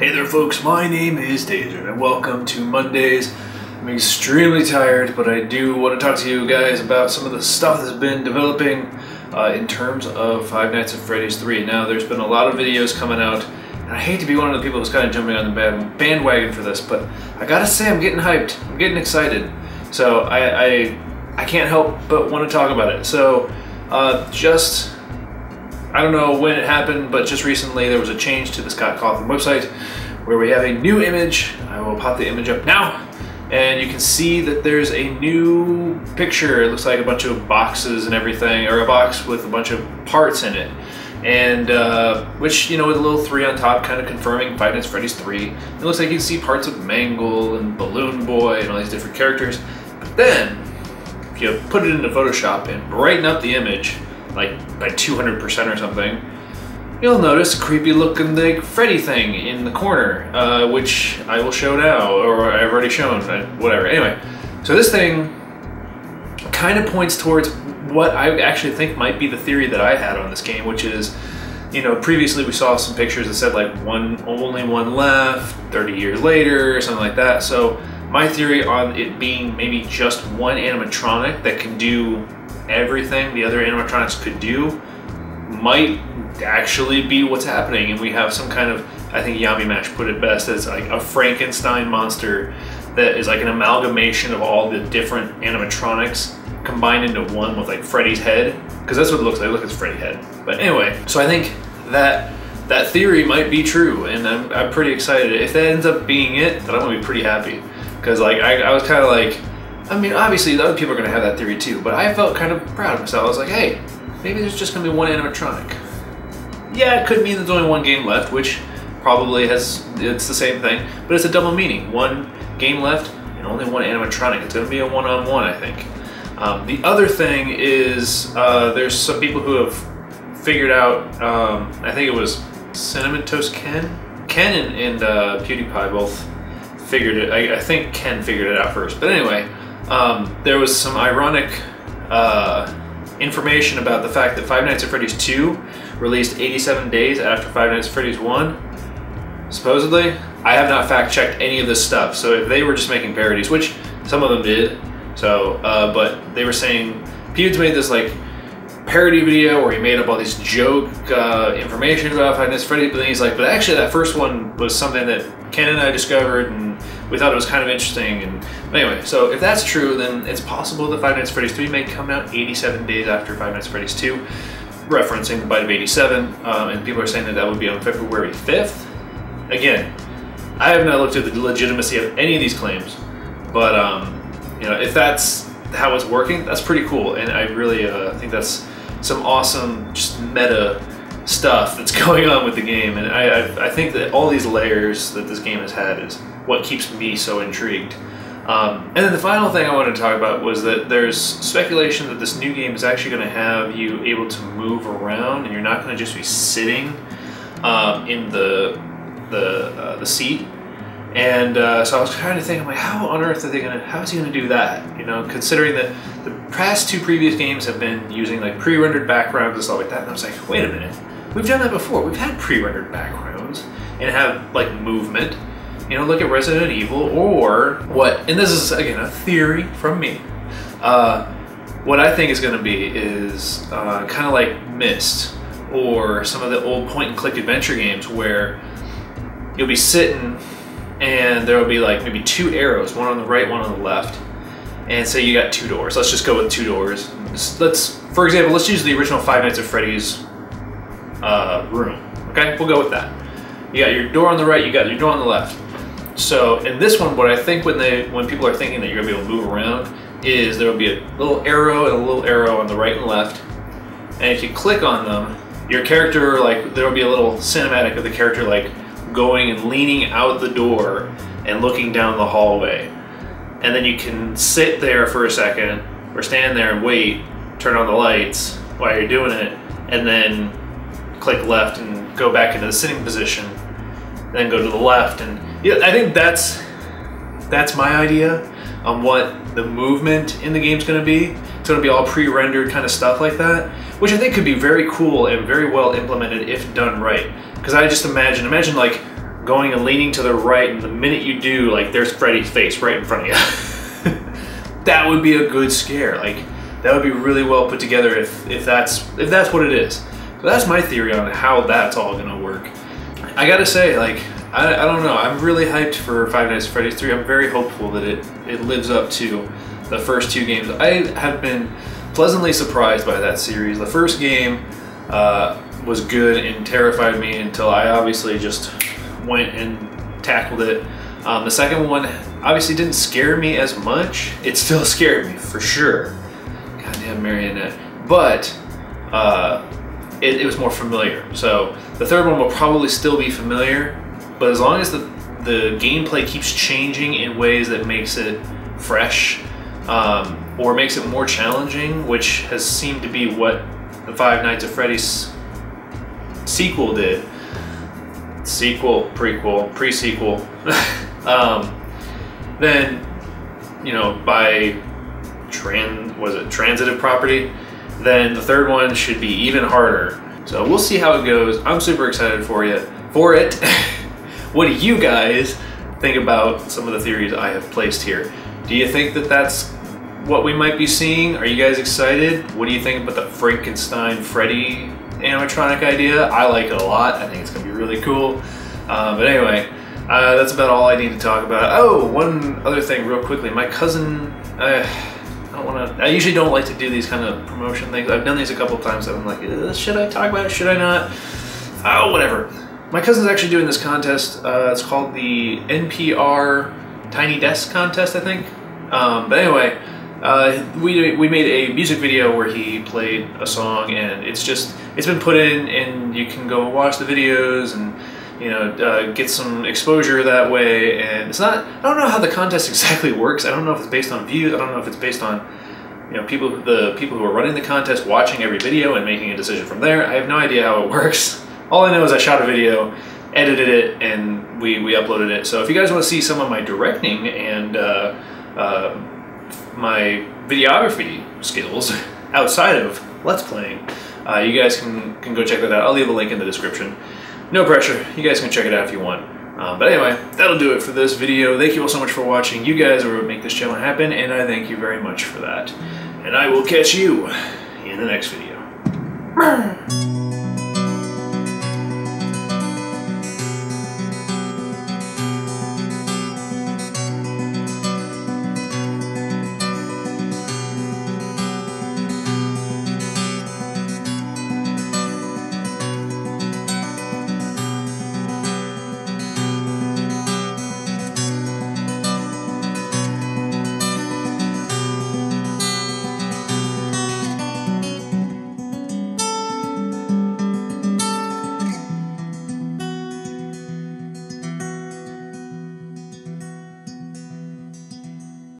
Hey there folks, my name is Daizoren and welcome to MonDaiz. I'm extremely tired, but I do want to talk to you guys about some of the stuff that's been developing in terms of Five Nights at Freddy's 3. Now, there's been a lot of videos coming out, and I hate to be one of the people who's kind of jumping on the bandwagon for this, but I gotta say I'm getting hyped, I'm getting excited. So I can't help but want to talk about it. So I don't know when it happened, but just recently there was a change to the Scott Cawthon website where we have a new image. I will pop the image up now, and you can see that there's a new picture. It looks like a bunch of boxes and everything, or a box with a bunch of parts in it. And which, you know, with a little 3 on top, kind of confirming Five Nights at Freddy's 3. It looks like you can see parts of Mangle and Balloon Boy and all these different characters. But then, if you put it into Photoshop and brighten up the image, like by 200% or something, you'll notice a creepy looking like Freddy thing in the corner, which I will show now, or I've already shown, whatever. Anyway, so this thing kind of points towards what I actually think might be the theory that I had on this game, which is, you know, previously we saw some pictures that said like only one left, 30 years later, or something like that. So my theory on it being maybe just one animatronic that can do everything the other animatronics could do might actually be what's happening, and we have some kind of, I think Yami Mash put it best as like a Frankenstein monster that is like an amalgamation of all the different animatronics combined into one with like Freddy's head, because that's what it looks like. Look, it's Freddy's head. But anyway, so I think that theory might be true, and I'm pretty excited. If that ends up being it, then I'm gonna be pretty happy, because like I was kind of like, I mean, obviously the other people are going to have that theory too, but I felt kind of proud of myself. I was like, hey, maybe there's just going to be one animatronic. Yeah, it could mean there's only one game left, which probably it's the same thing, but it's a double meaning. One game left and only one animatronic. It's going to be a one-on-one, I think. The other thing is there's some people who have figured out, I think it was Cinnamon Toast Ken and PewDiePie both figured it. I think Ken figured it out first, but anyway, there was some ironic information about the fact that Five Nights at Freddy's 2 released 87 days after Five Nights at Freddy's 1, supposedly. I have not fact-checked any of this stuff, so if they were just making parodies, which some of them did, so, but they were saying, Pewds made this like parody video where he made up all these joke information about Five Nights at Freddy's, but then he's like, but actually that first one was something that Ken and I discovered, and we thought it was kind of interesting. And anyway, so if that's true, then it's possible that Five Nights at Freddy's 3 may come out 87 days after Five Nights at Freddy's 2, referencing the bite of 87, and people are saying that that would be on February 5th. Again, I have not looked at the legitimacy of any of these claims, but you know, if that's how it's working, that's pretty cool, and I really think that's some awesome, just meta stuff that's going on with the game, and I think that all these layers that this game has had is what keeps me so intrigued. And then the final thing I wanted to talk about was that there's speculation that this new game is actually going to have you able to move around, and you're not going to just be sitting in the seat. And so I was trying to think, I'm like, how on earth are they gonna, how is he gonna do that? You know, considering that the past 2 previous games have been using like pre-rendered backgrounds and stuff like that. And I was like, wait a minute, we've done that before. We've had pre-rendered backgrounds and have like movement. You know, look at Resident Evil, or what, and this is again a theory from me. What I think is gonna be is kind of like Myst, or some of the old point-and-click adventure games where you'll be sitting and there will be like maybe 2 arrows, one on the right, one on the left. And say you got 2 doors. Let's just go with 2 doors. For example, let's use the original Five Nights at Freddy's room. Okay, we'll go with that. You got your door on the right, you got your door on the left. So in this one, what I think when people are thinking that you're gonna be able to move around is there will be a little arrow and a little arrow on the right and left. And if you click on them, your character, like, there will be a little cinematic of the character like going and leaning out the door and looking down the hallway, and then you can sit there for a second or stand there and wait, turn on the lights while you're doing it, and then click left and go back into the sitting position, then go to the left. And yeah, I think that's my idea on what the movement in the game's going to be. It's going to be all pre-rendered kind of stuff like that, which I think could be very cool and very well implemented if done right. Because I just imagine like going and leaning to the right, and the minute you do, like, there's Freddy's face right in front of you. That would be a good scare. Like, that would be really well put together if that's what it is. So that's my theory on how that's all gonna work. I gotta say, like, I don't know. I'm really hyped for Five Nights at Freddy's 3. I'm very hopeful that it lives up to the first 2 games. I have been pleasantly surprised by that series. The first game was good and terrified me until I obviously just went and tackled it. The second one obviously didn't scare me as much. It still scared me, for sure. Goddamn marionette. But it was more familiar. So the third one will probably still be familiar, but as long as the gameplay keeps changing in ways that makes it fresh, or makes it more challenging, which has seemed to be what the Five Nights at Freddy's sequel did. Sequel, prequel, pre-sequel. Then, you know, by transitive property, then the third one should be even harder. So we'll see how it goes. I'm super excited for it. What do you guys think about some of the theories I have placed here? Do you think that that's what we might be seeing? Are you guys excited? What do you think about the Frankenstein Freddy animatronic idea? I like it a lot. I think it's gonna be really cool. But anyway, that's about all I need to talk about. Oh, one other thing real quickly. My cousin, I usually don't like to do these kind of promotion things. I've done these a couple of times and I'm like, should I talk about it? Should I not? Oh, whatever. My cousin's actually doing this contest. It's called the NPR Tiny Desk Contest, I think. But anyway, we made a music video where he played a song, and it's been put in, and you can go watch the videos and, you know, get some exposure that way. And it's not, I don't know how the contest exactly works. I don't know if it's based on views. I don't know if it's based on, you know, the people who are running the contest watching every video and making a decision from there. I have no idea how it works. All I know is I shot a video, edited it, and we uploaded it. So if you guys want to see some of my directing and my videography skills outside of Let's Playing, you guys can go check that out. I'll leave a link in the description. No pressure. You guys can check it out if you want. But anyway, that'll do it for this video. Thank you all so much for watching. You guys are what make this channel happen, and I thank you very much for that. And I will catch you in the next video.